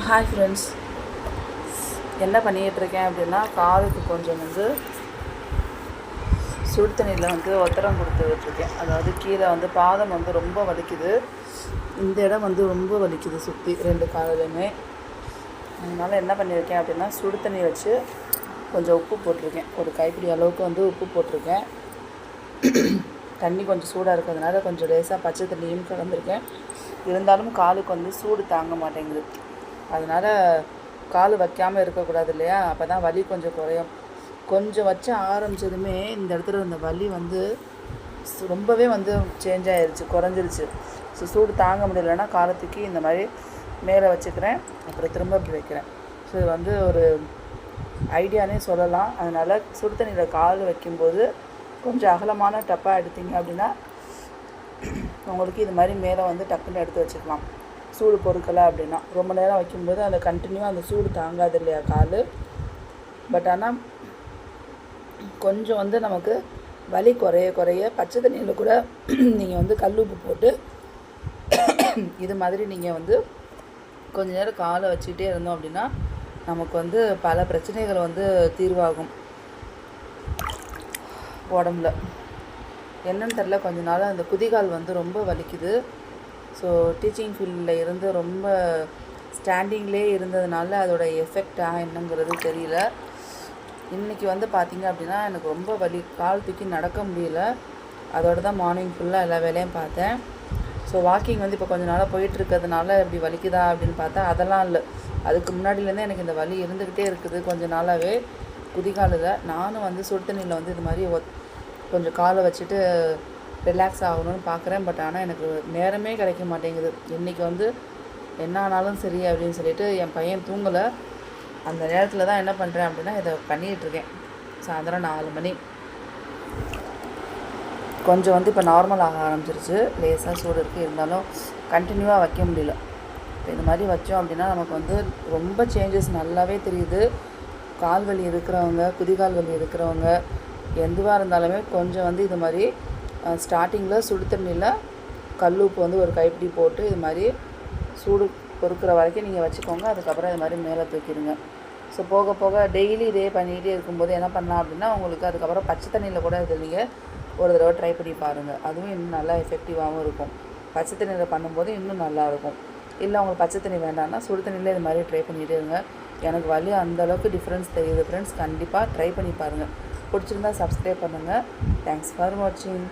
Hi friends, என்ன பண்ணிகிட்ருக்கேன் அப்படின்னா காலுக்கு கொஞ்சம் சுடு தண்ணியில் ஒத்தடம் கொடுத்துட்ருக்கேன். அதாவது கீழே பாதம் ரொம்ப வலிக்குது, இந்த இடம் ரொம்ப வலிக்குது சுற்றி 2 காலையுமே. அதனால் என்ன பண்ணியிருக்கேன் அப்படின்னா சுடு தண்ணி வச்சு கொஞ்சம் உப்பு போட்டிருக்கேன். ஒரு கைப்பிடி அளவுக்கு உப்பு போட்டிருக்கேன். தண்ணி கொஞ்சம் சூடாக இருக்கிறதுனால கொஞ்சம் லேசாக பச்சை தண்ணியும் கலந்துருக்கேன். இருந்தாலும் காலுக்கு சூடு தாங்க மாட்டேங்குது. அதனால் கால் வைக்காமல் இருக்கக்கூடாது இல்லையா? அப்போ தான் வலி கொஞ்சம் குறையும். கொஞ்சம் வச்சு ஆரம்பித்ததுமே இந்த இடத்துல இந்த வலி ரொம்பவே சேஞ்ச் ஆகிருச்சு, குறைஞ்சிருச்சு. சூடு தாங்க முடியலைன்னா காலத்துக்கு இந்த மாதிரி மேலே வச்சுக்கிறேன், அப்புறம் திரும்ப இப்படி வைக்கிறேன். ஸோ இது ஒரு ஐடியானே சொல்லலாம். அதனால் சுடு தண்ணியில் கால் வைக்கும்போது கொஞ்சம் அகலமான டப்பாக எடுத்தீங்க அப்படின்னா உங்களுக்கு இது மாதிரி மேலே டக்குன்னு எடுத்து வச்சுக்கலாம். சூடு பொறுக்கலை அப்படின்னா ரொம்ப நேரம் வைக்கும்போது அந்த கண்டினியூவாக அந்த சூடு தாங்காது இல்லையா கால். பட் ஆனால் கொஞ்சம் நமக்கு வலி குறைய பச்சை தண்ணியில் கூட நீங்கள் கல் உப்பு போட்டு இது மாதிரி நீங்கள் கொஞ்ச நேரம் காலை வச்சுக்கிட்டே இருந்தோம் அப்படின்னா நமக்கு பல பிரச்சனைகள் தீர்வாகும் உடம்புல. என்னன்னு தெரில, கொஞ்ச நாள் அந்த குதிகால் ரொம்ப வலிக்குது. ஸோ டீச்சிங் ஃபீல்டில் இருந்து ரொம்ப ஸ்டாண்டிங்லேயே இருந்ததுனால அதோட எஃபெக்டாக என்னங்கிறது தெரியல. இன்றைக்கி பார்த்திங்க அப்படின்னா எனக்கு ரொம்ப வலி, கால் தூக்கி நடக்க முடியல. அதோடு தான் மார்னிங் ஃபுல்லாக எல்லா வேலையும் பார்த்தேன். ஸோ வாக்கிங் இப்போ கொஞ்ச நாளாக போயிட்டுருக்கிறதுனால இப்படி வலிக்குதா அப்படின்னு பார்த்தா அதெல்லாம் இல்லை. அதுக்கு முன்னாடியிலேருந்தே எனக்கு இந்த வலி இருந்துக்கிட்டே இருக்குது கொஞ்ச நாளாகவே குதிகாலில். நானும் சுடு தண்ணியில் இது மாதிரி கொஞ்சம் காலை வச்சுட்டு ரிலாக்ஸ் ஆகணும்னு பார்க்குறேன். பட் ஆனால் எனக்கு நேரமே கிடைக்க மாட்டேங்குது. இன்றைக்கி என்ன ஆனாலும் சரி அப்படின்னு சொல்லிட்டு என் பையன் தூங்கலை. அந்த நேரத்தில் தான் என்ன பண்ணுறேன் அப்படின்னா இதை பண்ணிகிட்ருக்கேன். சாயந்தரம் 4 மணி கொஞ்சம் இப்போ நார்மல் ஆக ஆரம்பிச்சிருச்சு. லேசாக சூடு இருக்குது, இருந்தாலும் கண்டினியூவாக வைக்க முடியல. இப்போ இந்த மாதிரி வச்சோம் அப்படின்னா நமக்கு ரொம்ப சேஞ்சஸ் நல்லாவே தெரியுது. கால் வலி இருக்கிறவங்க, குதிகால் வலி இருக்கிறவங்க எதுவாக இருந்தாலுமே கொஞ்சம் இது மாதிரி ஸ்டார்டிங்கில் சுடு தண்ணியில் கல் உப்பு ஒரு கைப்பிடி போட்டு இது மாதிரி சூடு பொறுக்கிற வரைக்கும் நீங்கள் வச்சுக்கோங்க. அதுக்கப்புறம் இது மாதிரி மேலே தூக்கிடுங்க. ஸோ போக போக டெய்லி இதே பண்ணிகிட்டே இருக்கும்போது என்ன பண்ணலாம் அப்படின்னா உங்களுக்கு அதுக்கப்புறம் பச்சை தண்ணியில் கூட இது நீங்கள் ஒரு தடவை ட்ரை பண்ணி பாருங்கள். அதுவும் இன்னும் நல்லா எஃபெக்டிவாகவும் இருக்கும். பச்சை தண்ணியில் பண்ணும்போது இன்னும் நல்லாயிருக்கும். இல்லை உங்களுக்கு பச்சை தண்ணி வேண்டாம்னா சுடு தண்ணியில் இது மாதிரி ட்ரை பண்ணிகிட்டே இருங்க. எனக்கு வலி அந்தளவுக்கு டிஃப்ரென்ஸ் தெரியுது ஃப்ரெண்ட்ஸ். கண்டிப்பாக ட்ரை பண்ணி பாருங்கள். பிடிச்சிருந்தா சப்ஸ்கிரைப் பண்ணுங்கள். தேங்க்ஸ் ஃபார் வாட்சிங்.